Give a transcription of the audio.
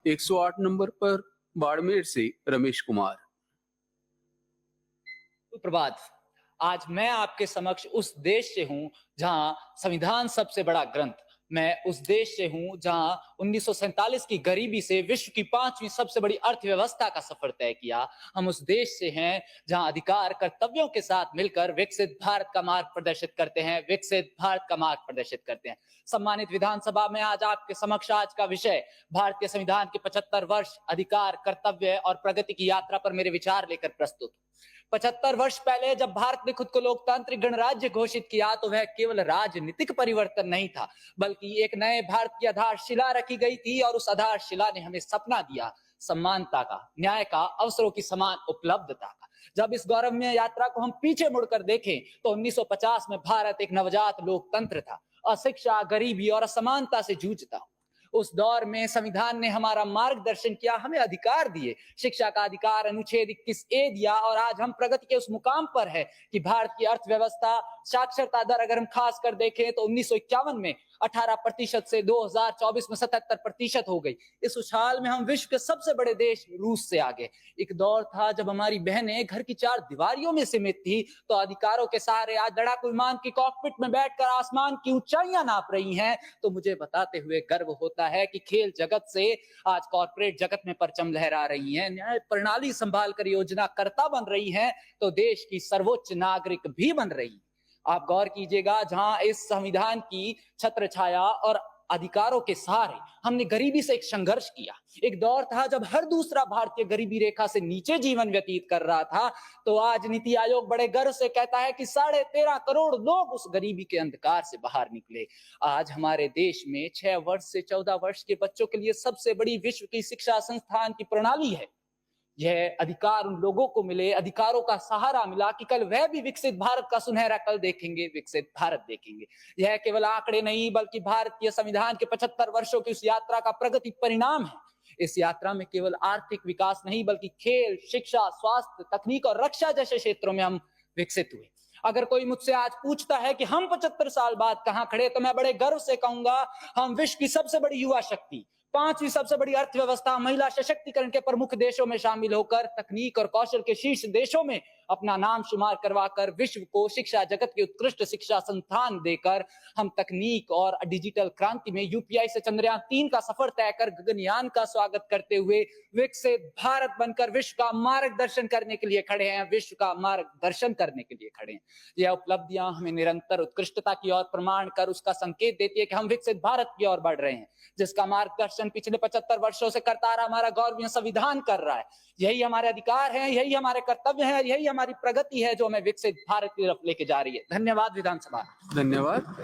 108 number पर बाड़मेर से रमेश कुमार। सुप्रभात। आज मैं आपके समक्ष उस देश से हूं जहां संविधान सबसे बड़ा ग्रंथ, मैं उस देश से हूं जहां 1947 की गरीबी से विश्व की 5वीं सबसे बड़ी अर्थव्यवस्था का सफर तय किया। हम उस देश से हैं जहां अधिकार कर्तव्यों के साथ मिलकर विकसित भारत का मार्ग प्रदर्शित करते हैं, विकसित भारत का मार्ग प्रदर्शित करते हैं। सम्मानित विधानसभा में आज आपके समक्ष आज का विषय भारतीय संविधान के 75 वर्ष, अधिकार, कर्तव्य और प्रगति की यात्रा पर मेरे विचार लेकर प्रस्तुत। 75 वर्ष पहले जब भारत ने खुद को लोकतांत्रिक गणराज्य घोषित किया तो वह केवल राजनीतिक परिवर्तन नहीं था, बल्कि एक नए भारत की आधारशिला रखी गई थी और उस आधारशिला ने हमें सपना दिया समानता का, न्याय का, अवसरों की समान उपलब्धता का। जब इस गौरवमय यात्रा को हम पीछे मुड़कर देखें तो 1950 में भारत एक नवजात लोकतंत्र था, अशिक्षा, गरीबी और असमानता से जूझता। उस दौर में संविधान ने हमारा मार्गदर्शन किया, हमें अधिकार दिए, शिक्षा का अधिकार अनुच्छेद 21A दिया और आज हम प्रगति के उस मुकाम पर है कि भारत की अर्थव्यवस्था, साक्षरता दर अगर हम खास कर देखें तो 1951 में 18% से 2024 में 77% हो गई। इस उछाल में हम विश्व के सबसे बड़े देश रूस से आगे। एक दौर था जब हमारी बहनें घर की 4 दीवारियों में सीमित थी तो अधिकारों के सहारे आज लड़ाकू विमान की कॉकपिट में बैठकर आसमान की ऊंचाइयां नाप रही हैं। तो मुझे बताते हुए गर्व होता है कि खेल जगत से आज कॉर्पोरेट जगत में परचम लहरा रही हैं, न्याय प्रणाली संभाल कर योजनाकर्ता बन रही हैं, तो देश की सर्वोच्च नागरिक भी बन रही है। आप गौर कीजिएगा, जहां इस संविधान की छत्र छाया और अधिकारों के सहारे हमने गरीबी से एक संघर्ष किया। एक दौर था जब हर दूसरा भारतीय गरीबी रेखा से नीचे जीवन व्यतीत कर रहा था, तो आज नीति आयोग बड़े गर्व से कहता है कि 13.5 करोड़ लोग उस गरीबी के अंधकार से बाहर निकले। आज हमारे देश में 6 वर्ष से 14 वर्ष के बच्चों के लिए सबसे बड़ी विश्व की शिक्षा संस्थान की प्रणाली है। यह अधिकार उन लोगों को मिले, अधिकारों का सहारा मिला कि कल वह भी विकसित भारत का सुनहरा कल देखेंगे, विकसित भारत देखेंगे। यह केवल आंकड़े नहीं बल्कि भारतीय संविधान के 75 वर्षों की उस यात्रा का प्रगति परिणाम है। इस यात्रा में केवल आर्थिक विकास नहीं बल्कि खेल, शिक्षा, स्वास्थ्य, तकनीक और रक्षा जैसे क्षेत्रों में हम विकसित हुए। अगर कोई मुझसे आज पूछता है कि हम 75 साल बाद कहां खड़े, तो मैं बड़े गर्व से कहूंगा हम विश्व की सबसे बड़ी युवा शक्ति, 5वीं सबसे बड़ी अर्थव्यवस्था, महिला सशक्तिकरण के प्रमुख देशों में शामिल होकर तकनीक और कौशल के शीर्ष देशों में अपना नाम शुमार करवाकर विश्व को शिक्षा जगत की उत्कृष्ट शिक्षा संस्थान देकर हम तकनीक और डिजिटल क्रांति में यूपीआई से चंद्रयान 3 का सफर तय कर गगनयान का स्वागत करते हुए विकसित भारत बनकर विश्व का मार्गदर्शन करने के लिए खड़े हैं, विश्व का मार्गदर्शन करने के लिए खड़े हैं। यह उपलब्धियां हमें निरंतर उत्कृष्टता की ओर प्रमाण कर उसका संकेत देती है कि हम विकसित भारत की ओर बढ़ रहे हैं, जिसका मार्गदर्शन पिछले 75 वर्षों से करता रहा हमारा गौरव संविधान कर रहा है। यही हमारे अधिकार हैं, यही हमारे कर्तव्य हैं, यही हमारी प्रगति है जो हमें विकसित भारत की तरफ लेके जा रही है। धन्यवाद विधानसभा। धन्यवाद।